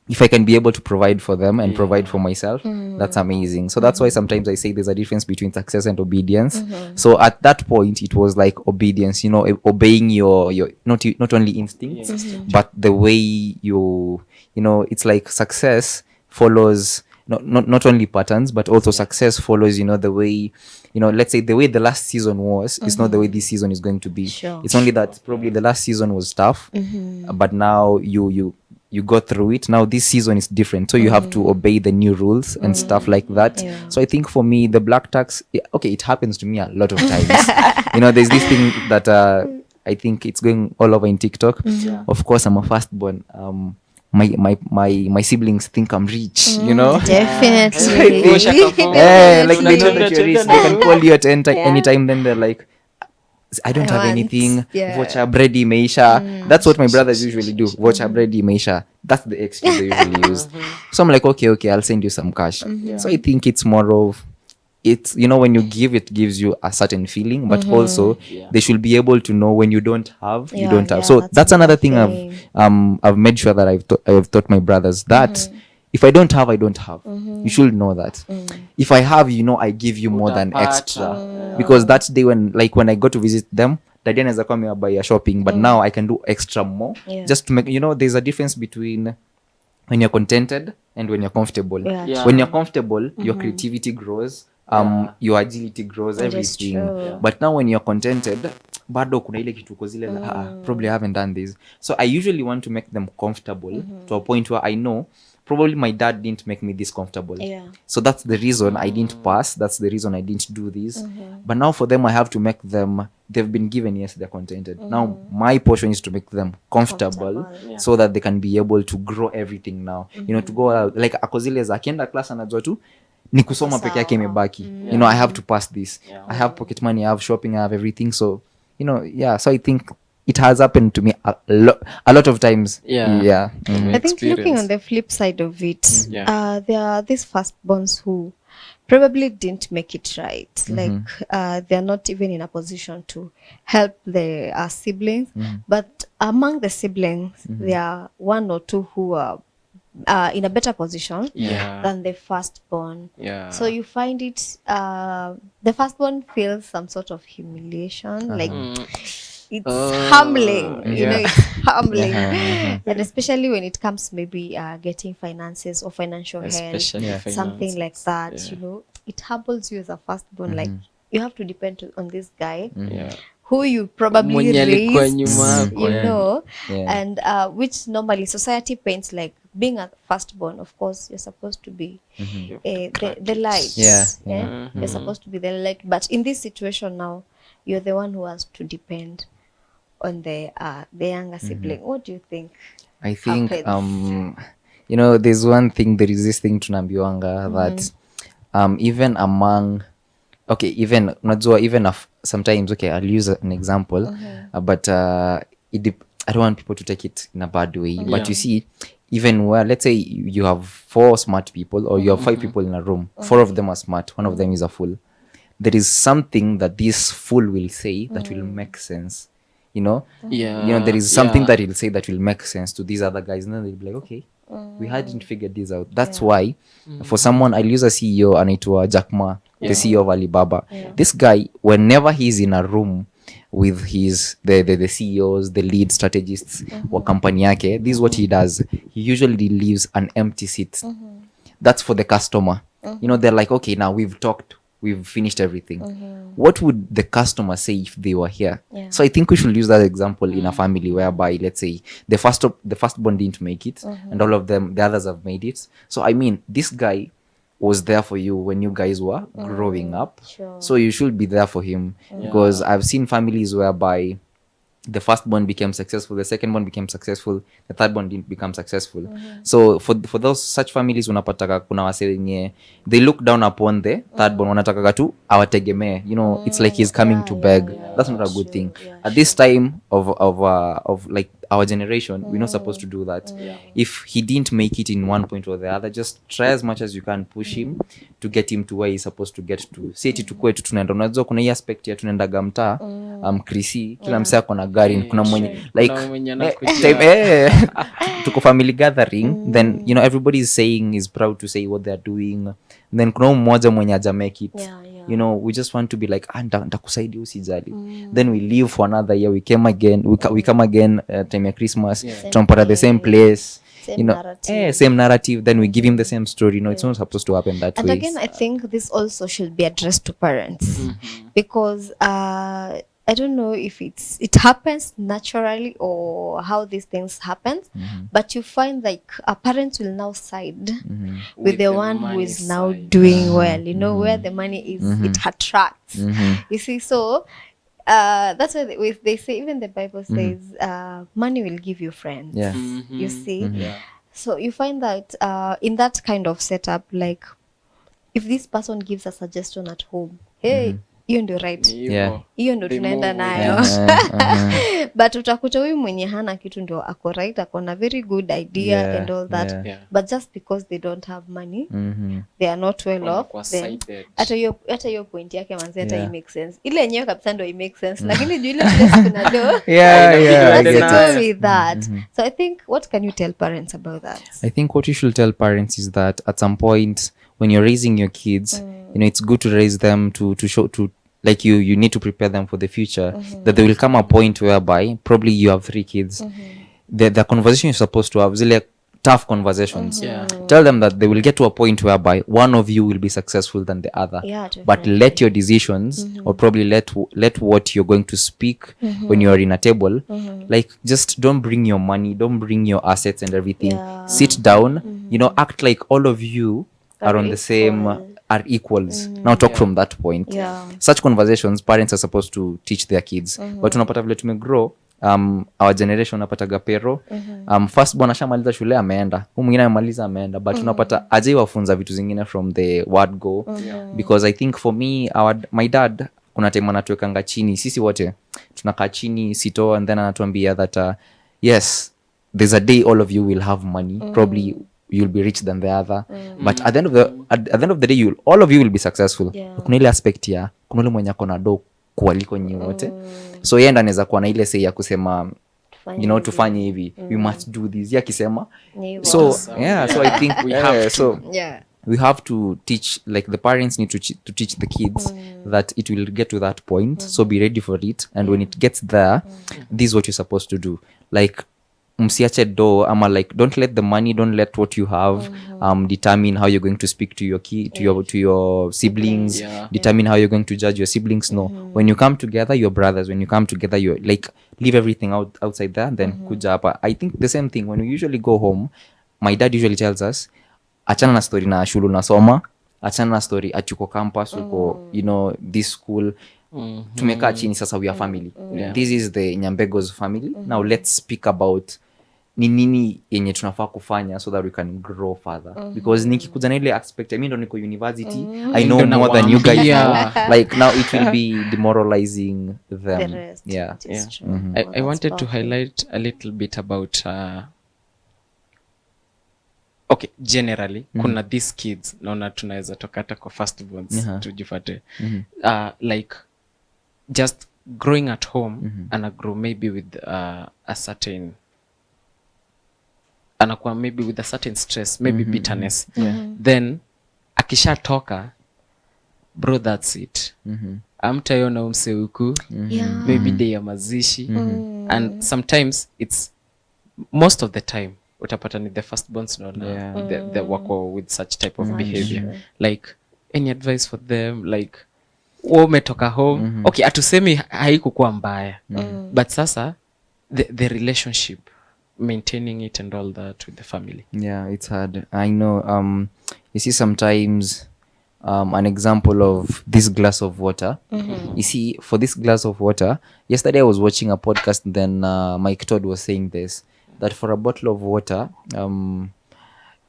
if I can be able to provide for them and provide for myself, that's amazing. So that's why sometimes I say there's a difference between success and obedience. So at that point, it was like obedience, obeying your not only instincts, but the way it's like success follows not only patterns, but also success follows, the way, let's say the way the last season was, is not the way this season is going to be. It's only that probably the last season was tough, but now you go through it. Now this season is different, so you have to obey the new rules and stuff like that. So I think for me, the black tax, it happens to me a lot of times. There's this thing that I think it's going all over in TikTok. Of course, I'm a firstborn. My siblings think I'm rich, Definitely. Like they know that you're rich, they can call you at any time, then they're like, I don't have anything. Voucher bread imeisha. That's what my brothers usually do. Voucher bread imeisha. That's the excuse they usually use. So I'm like, okay, I'll send you some cash. So I think it's more of, it's, when you give, it gives you a certain feeling, but also they should be able to know when you don't have, you don't have. So that's another thing I've made sure that I've taught my brothers that if I don't have, I don't have. You should know that. If I have, I give you more than extra. Because that day when I go to visit them, daddy anaweza kwa me buy a shopping, but now I can do extra more. Just to make, there's a difference between when you're contented and when you're comfortable. When you're comfortable, your creativity grows, your agility grows, everything. But now when you're contented, bado kuna ile kitu kozile probably I haven't done this. So I usually want to make them comfortable to a point where I know probably my dad didn't make me this comfortable. So that's the reason I didn't pass. That's the reason I didn't do this. But now for them, I have to make them, they've been given, yes, they're contented. Now my portion is to make them comfortable so that they can be able to grow everything now. To go out, like akozile za akienda class anajua tu ni kusoma peke yake imebaki. I have to pass this. I have pocket money, I have shopping, I have everything. So, so I think it has happened to me a lot of times. I think looking on the flip side of it, there are these firstborns who probably didn't make it right. Like they're not even in a position to help the siblings. But among the siblings, there are one or two who are in a better position than the firstborn. So you find it, the firstborn feels some sort of humiliation, like it's humbling, it's humbling. And especially when it comes maybe getting finances or financial help, something like that, it humbles you as a firstborn. Like you have to depend on this guy who you probably raised, and which normally society paints like being a firstborn. Of course, you're supposed to be the light. You're supposed to be the light. But in this situation now, you're the one who has to depend on the younger sibling. What do you think? I think there's one thing, there is this thing tunambiwanga that even among even sometimes, I'll use an example, but I don't want people to take it in a bad way, but you see, even where, let's say you have 4 smart people, or you have 5 people in a room, 4 of them are smart, 1 of them is a fool. There is something that this fool will say that will make sense, you know. There is something that he'll say that will make sense to these other guys, and then they'll be like, okay, we hadn't figured this out. That's why for someone, I'll use a CEO, anaitwa Jack Ma, the CEO of Alibaba. This guy, whenever he's in a room with the CEOs, the lead strategists wa company yake, this is what he does. He usually leaves an empty seat. That's for the customer. They're like, okay, now we've talked, we've finished everything. What would the customer say if they were here? So I think we should use that example in a family whereby, let's say, the firstborn didn't make it, and all of them, the others have made it. So I mean, this guy was there for you when you guys were growing up. So you should be there for him, because I've seen families whereby the firstborn became successful, the secondborn became successful, the thirdborn didn't become successful. So for those such families, unapataka kuna wase wenye they look down upon the thirdborn, wanataka tu awategemee, it's like he's coming to beg. That's not a good thing. At this time of like our generation, we're not supposed to do that. If he didn't make it in one point or the other, just try as much as you can, push him to get him to where he's supposed to get to. Si eti tukue tu tunaenda, unajua kuna hii aspect ya tunaendaga mtaa, Krisi, kila msea kuna gari, kuna mwenye like tuko family gathering, then everybody is saying, is proud to say what they're doing, then kuna mmoja mwenye haja make it. We just want to be like, nitakusaidia usijali. Then we leave for another year, we come again time ya Christmas, tunampata the same place, same narrative, then we give him the same story. It's not supposed to happen that way. And again, I think this also should be addressed to parents, because I don't know if it happens naturally or how these things happen, but you find like parents will now side with the one who is now doing well. Where the money is, it attracts. You see, so that's why they say, even the Bible says, money will give you friends. You see, so you find that in that kind of setup, like if this person gives a suggestion at home, hey, hiyo ndio right, hiyo ndio tunaenda nayo. But utakuta huyu mwenye hana kitu ndio ako right, ako na very good idea and all that, but just because they don't have money, they are not well off, then hata hiyo point yake manzi hata it makes sense, ile yenyewe kabisa ndio it makes sense, lakini juu ile kuna do with that. So I think, what can you tell parents about that? I think what you should tell parents is that at some point when you're raising your kids, it's good to raise them to show to, like, you need to prepare them for the future, that there will come a point whereby probably you have 3 kids, the conversation you're supposed to have is like tough conversations. Tell them that they will get to a point whereby one of you will be successful than the other, but let your decisions or probably let what you're going to speak when you're in a table, like, just don't bring your money, don't bring your assets and everything. Sit down, act like all of you are on the same, are equals. Now talk from that point. Such conversations parents are supposed to teach their kids. But unapata vile tumegrow, our generation unapataga pero, firstborn ashamaliza shule ameenda, huyu mwingine amaliza ameenda, but unapata aje wafunza vitu zingine from the word go. Because I think for me, my dad, kuna time anatuwekanga chini, sisi wote tunakaa chini sito, and then anatuambia that yes, there's a day all of you will have money, probably you'll be rich than the other, but at the end of the day, all of you will be successful. Kuna ile aspect ya kuna ile mwenye akona do kuliko nyinyi wote, so yeye ndo anaweza kuwa na ile say ya kusema tufanye hivi, we must do this, yakisema. So so I think we have to teach, like, the parents need to teach the kids that it will get to that point, so be ready for it, and when it gets there, this is what you're supposed to do. Like, msiache do, ama like, don't let the money, don't let what you have determine how you're going to speak to your to your siblings, determine how you're going to judge your siblings. No, when you come together, you're brothers. When you come together, you're like, leave everything outside there, then kuja hapa. I think the same thing when we usually go home, my dad usually tells us, achana na story na shule unasoma, achana na story atuko campus, uko this school. Tumekaa chini sasa, we are family. This is the Nyambegos family. Now let's speak about ni nini yenye tunafaa kufanya so that we can grow further. Because nikikuja na ile aspect, I mean ndo niko university, I know Ndio more than you guys nawaambia. know. Like now it will be demoralizing them. The rest. Yeah. It is Yeah. true. Mhm. Oh, I that's wanted to powerful. highlight a little bit about okay, generally kuna these kids naona tunaweza toka hata kwa firstborns tujifate like just growing at home ana grow maybe with a certain anakuwa maybe with a certain stress, maybe bitterness. Then akishatoka, bro, that's it. Amtaiona umse huku, Yeah. maybe day ya mazishi. And sometimes it's most of the time utapata ni the firstborns naona the wako with such type of behavior. Like any advice for them, like umetoka home, okay, atusemi haikukuwa mbaya, but sasa the relationship, maintaining it and all that with the family. Yeah, it's hard. I know. You see, sometimes an example of this glass of water. You see, for this glass of water, yesterday I was watching a podcast, and then Mike Todd was saying this, that for a bottle of water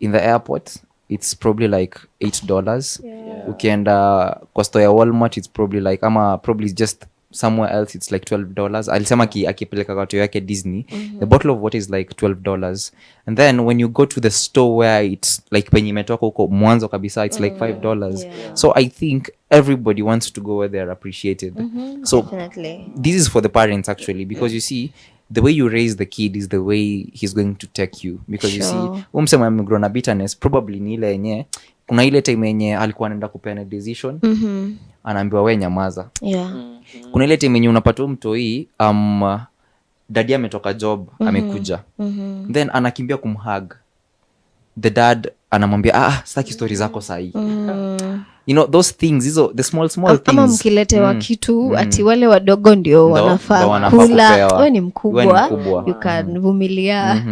in the airport, it's probably like $8. Ukienda kwa store ya Walmart, it's probably like, probably just somewhere else it's like $12. Alisema akipeleka watu yake Disney, the bottle of water is like $12. And then when you go to the store where it's like penye imetoka huko mwanzo kabisa, it's like $5. So I think everybody wants to go where they are appreciated. So Definitely. this is for the parents actually, because you see, the way you raise the kid is the way he's going to take you, because you see, umsema amegrow na bitterness, probably ni ile yenye kuna ile time yenye alikuwa anaenda kupeana decision, anaambiwa we nyamaza. Kuna ile time yenye unapata mtoi dadi ametoka job, amekuja, then anakimbia kumhug the dad, anamwambia sitaki story zako sahi. You know those things, hizo the small things. Ama mkiletewa kitu ati wale wadogo ndio wanafaa kula, wewe ni mkubwa, you can vumilia.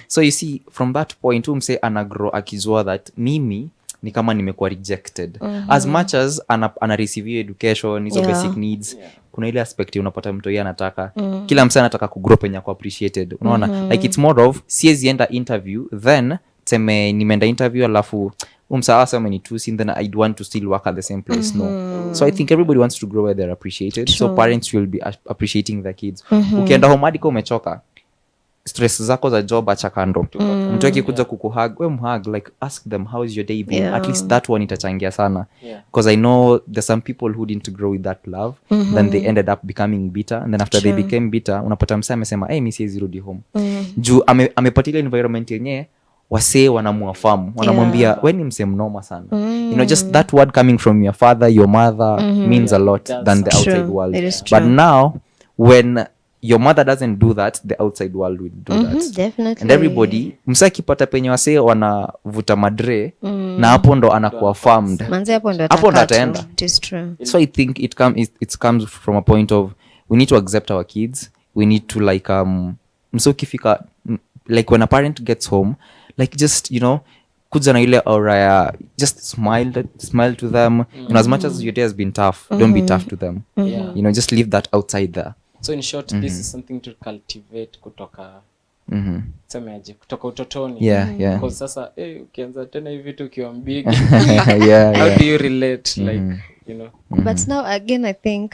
So you see, from that point umse anagrow akizua that mimi ni kama nimekuwa rejected. As much as ana receive education, hizo basic needs, kuna ile aspect unapata mtu yeye anataka, kila mtu anataka kugrow penye ku appreciated, unaona. Like it's more of siezi enda interview, then seme nimeenda interview alafu umsaasa many two sin, then I'd want to still work at the same place. No. So I think everybody wants to grow where they're appreciated. So parents will be appreciating their kids. Ukienda home hadi kama umechoka, stress zako za job acha kando, mtu akikuja kukuhug, we mhug, like ask them how is your day been. At least that one itachangia sana, because I know there's some people who didn't grow with that love, then they ended up becoming bitter, and then after they became bitter, unapata msa amesema mimi siwezi rudi home juu amepatilia environment yenye wasee wanamuafamu, wanamwambia we ni msee mnoma sana. You know, just that word coming from your father, your mother means a lot than the outside world. But now when your mother doesn't do that, the outside world will do that. Definitely. And everybody, msa akipata penye wasee wanavuta madre, na hapo ndo anakuwa farmed, Manze hapo ndo ataenda. It is true. So I think it comes from a point of, we need to accept our kids. We need to like msa ukifika, like when a parent gets home, like just, you know, kuja na ile aura ya just smile to them. You know, as much as your day has been tough, don't be tough to them. You know, just leave that outside there. So in short, this is something to cultivate kutoka semeaje, kutoka utotoni. Yeah. Because sasa ukianza tena hivi vitu ukiwa big, yeah. how do you relate, like, you know? But now again I think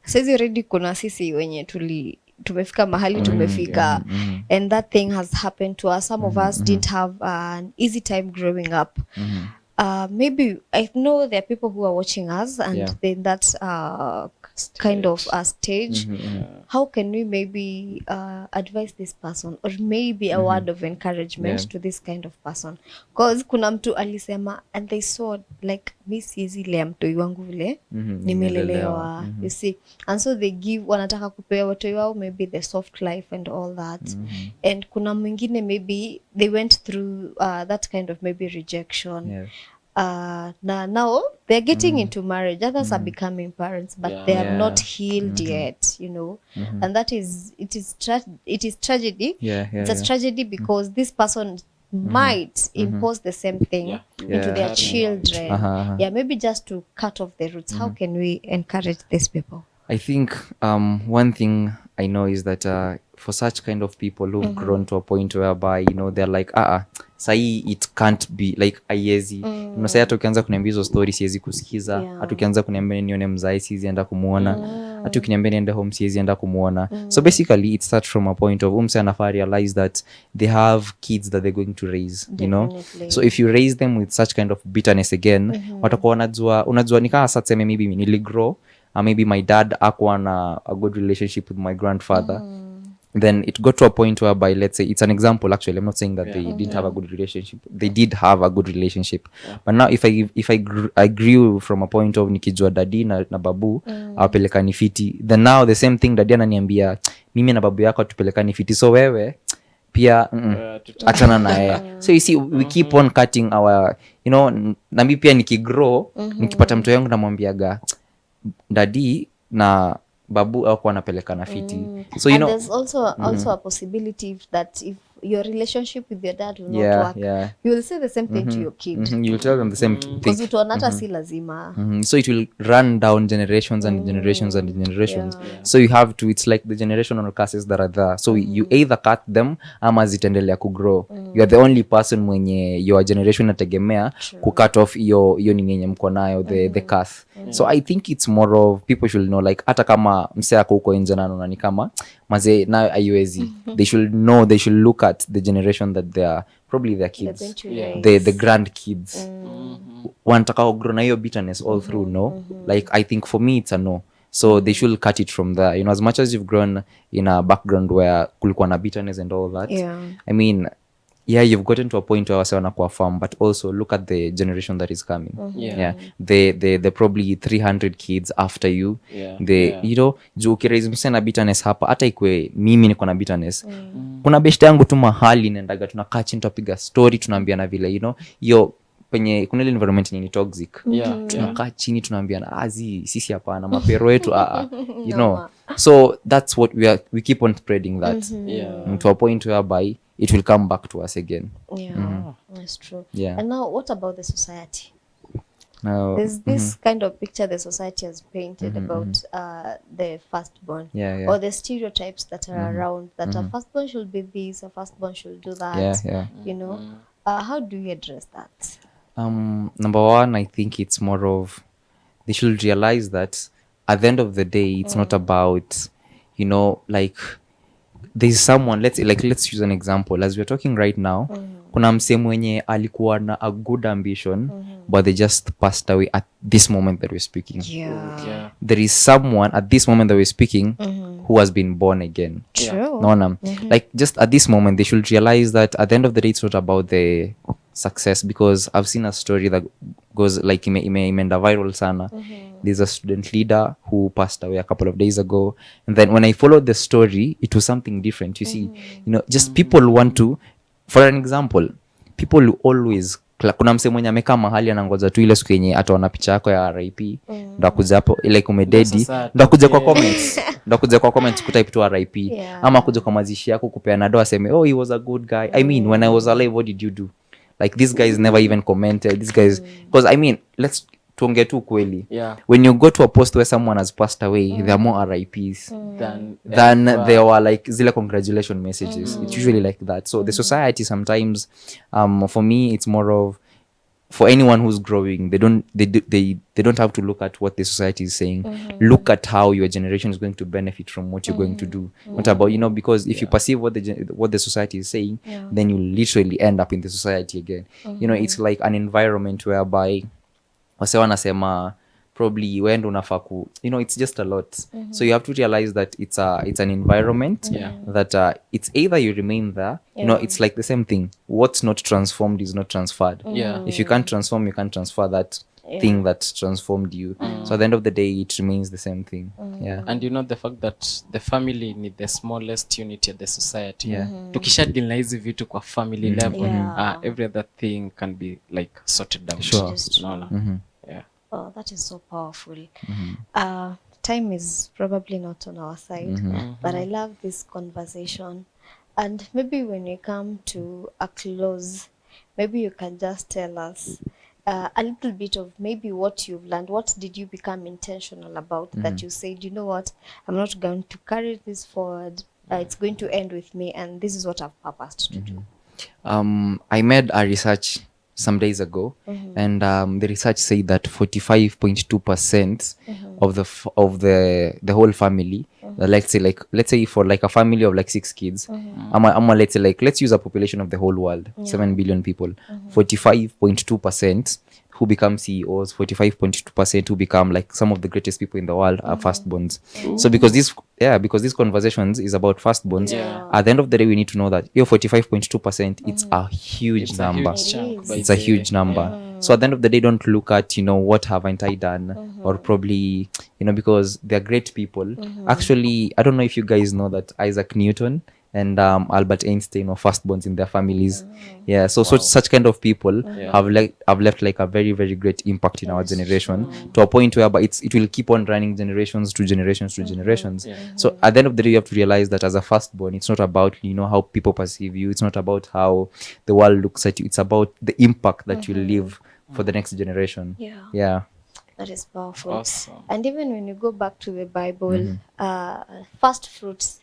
saizi already kuna sisi wenye tumefika mahali tumefika, and that thing has happened to us. Some of us didn't have an easy time growing up. Maybe I know there are people who are watching us and in that kind of a stage. How can we maybe advise this person, or maybe a word of encouragement to this kind of person? Because kuna mtu alisema, and they saw like mi siezi lea mtoi wangu vile nimelelewa, you see, and so they give, wanataka kupea watoi wao maybe the soft life and all that. And kuna mwingine maybe they went through that kind of maybe rejection. Now they're getting into marriage, others are becoming parents, but they are not healed yet, you know. And that is, it is tragedy. It's a tragedy because this person might impose the same thing into their children. Maybe just to cut off the roots. How can we encourage these people? I think one thing I know is that for such kind of people who've grown to a point whereby you know they're like sahi it can't be like aiezi sahi hata ukianza kuniambia hizo story siwezi kusikiza, hata ukianza kuniambia nione mzai siwezi enda kumuona, hata ukiniambia niende home siwezi enda kumuona. So basically it starts from a point of umse anafa realize that they have kids that they're going to raise. You know, so if you raise them with such kind of bitterness again, watakuwa unajua nikaa sasa tuseme maybe niligrow, maybe my dad akuwa na a good relationship with my grandfather, then it got to a point whereby, let's say, it's an example actually, I'm not saying that they didn't have a good relationship, they did have a good relationship, but now if I grew from a point of nikijua dadi na babu awapelekani fiti, then now the same thing dadi ananiambia mimi na babu yako tupelekani fiti, so wewe pia achana na yeye. So you see we keep on cutting our, you know, na mimi pia nikigrow nikipata mtu yangu namwambiaga dadi na babu au kwa napelekana fiti. So you know there's also a possibility that if your relationship with your dad will not work, you will say the same thing to your kid. You will tell them the same thing because utaona hata si lazima. So it will run down generations and generations and generations. So you have to, it's like the generational curses that are there, so you either cut them ama zitendelea kugrow. You are the only person mwenye your generation nategemea ku cut off iyo nini yenye mko nayo, the curse. So I think it's more of people should know, like hata kama msea ako huko nje na nani kama maze nayo aiwezi, they should know, they should look at the generation that they are, probably their kids, the grandkids, wanataka grow na hiyo bitterness all through. No, like I think for me it's a no. So they should cut it from there. You know, as much as you've grown in a background where kulikuwa na bitterness and all that, I mean, yeah, you've gotten to a point where wase wanakuwa farm, but also look at the generation that is coming. The probably 300 kids after you. You know, juu ukiraise mse na bitterness hapa, hata ikwe mimi niko na bitterness, kuna beshte yangu tu mahali nendaga tunakaa chini tunapiga story tunaambiana vile, you know, yo penye kuna ile environment ni toxic, tunakaa chini tunaambiana sisi hapana mapero yetu you know. So that's what we keep on spreading that to a point whereby it will come back to us again. That's true. And now what about the society? Now there's this kind of picture the society has painted about the firstborn, or the stereotypes that are around, that a firstborn should be this, a firstborn should do that. You know, how do you address that? Number one, I think it's more of, they should realize that at the end of the day, it's not about, you know, like there's someone, let's use an example. As we're talking right now, kuna mse mwenye alikuwa na a good ambition, but they just passed away at this moment that we're speaking. There is someone at this moment that we're speaking who has been born again. No, like just at this moment, they should realize that at the end of the day, it's not about the success, because I've seen a story that goes like imeenda viral sana. There's a student leader who passed away a couple of days ago, and then when I followed the story, it was something different. You see, you know, just people want to, for an example, people who always, kuna mse mwenye amekaa mahali anangoja tu ile siku yenye ataona picha yako ya RIP ndo akuja hapo ile kumededi ndo akuja kwa comments kutype tu RIP, ama akuja kwa mazishi yako kupeana doa aseme oh he was a good guy. I mean, when I was alive, what did you do? Like these guys never even commented. These guys, because I mean, let's tuongee tu kweli. When you go to a post where someone has passed away, there are more RIPs than there were like zile congratulation messages. It's usually like that. So the society sometimes, for me, it's more of, for anyone who's growing, they don't have to look at what the society is saying. Look at how your generation is going to benefit from what you're going to do. Not about, you know, because if you perceive what the society is saying, then you literally end up in the society again. You know, it's like an environment whereby wase wanasema probably wendo unafaa ku, you know, it's just a lot. So you have to realize that it's an environment that it's either you remain there, you know, it's like the same thing. What's not transformed is not transferred. If you can't transform, you can't transfer that thing that transformed you. So at the end of the day, it remains the same thing. And you know the fact that the family need the smallest unit of the society. Tukisha deal na hizi vitu kwa family level, every other thing can be like sorted out. Oh, that is so powerful. Time is probably not on our side, but I love this conversation. And maybe when we come to a close, maybe you can just tell us a little bit of maybe what you've learned. What did you become intentional about that you said, you know what, I'm not going to carry this forward it's going to end with me, and this is what I've purposed to do. I made a research some days ago, and the research said that 45.2% of the whole family, let's say for like a family of like 6 kids, let's use a population of the whole world, 7 billion people, 45.2% who become CEOs, 45.2% who become like some of the greatest people in the world are firstborns. So because these conversations is about firstborns, at the end of the day we need to know that 45.2%, it's a huge number. It's a huge number. So at the end of the day, don't look at, what haven't I done, or probably, because they're great people. Actually, I don't know if you guys know that Isaac Newton and Albert Einstein were firstborns in their families. Yeah, so such kind of people have left like a very, very great impact in our generation, to a point where it will keep on running generations to generations to generations. So at the end of the day, you have to realize that as a firstborn, it's not about how people perceive you. It's not about how the world looks at you. It's about the impact that you leave for the next generation. Yeah. That is powerful. Awesome. And even when you go back to the Bible, first fruits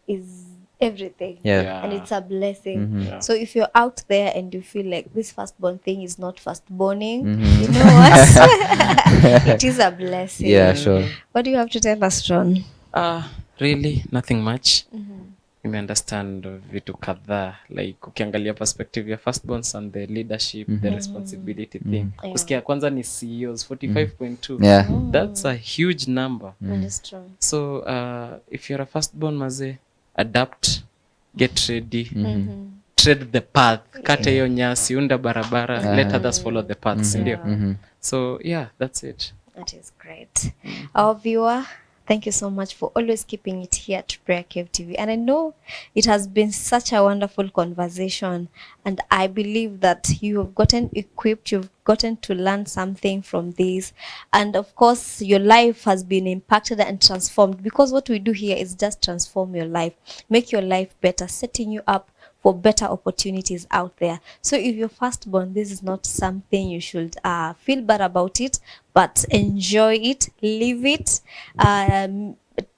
is everything. And it's a blessing. So if you're out there and you feel like this firstborn thing is not firstborning, you know what? It is a blessing. Yeah, sure. What do you have to tell us, John? Really nothing much. You understand vitu kadhaa, like ukiangalia perspective ya firstborns and the leadership, the responsibility thing. Kusikia kwanza ni CEOs 45.2. That's a huge number. That is true. So if you're a firstborn, maze, adapt, get ready, tread the path, kata hiyo nyasi, unda barabara, let others follow the path, ndio. So that's it. That is great. Our viewer, thank you so much for always keeping it here to Prayer Cave TV. And I know it has been such a wonderful conversation. And I believe that you have gotten equipped, you've gotten to learn something from this. And of course, your life has been impacted and transformed, because what we do here is just transform your life, make your life better, setting you up for better opportunities out there. So if you're firstborn, this is not something you should feel bad about it, but enjoy it, live it,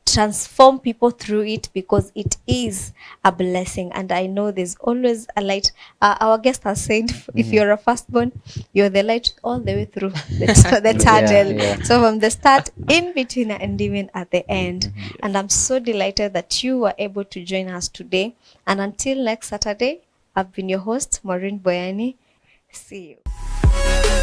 transform people through it, because it is a blessing. And I know there's always a light. Our guest has said, if you're a firstborn, you're the light all the way through the tunnel. So from the start, in between, and even at the end. And I'm so delighted that you were able to join us today. And until next Saturday, I've been your host, Maureen Boyani. See you.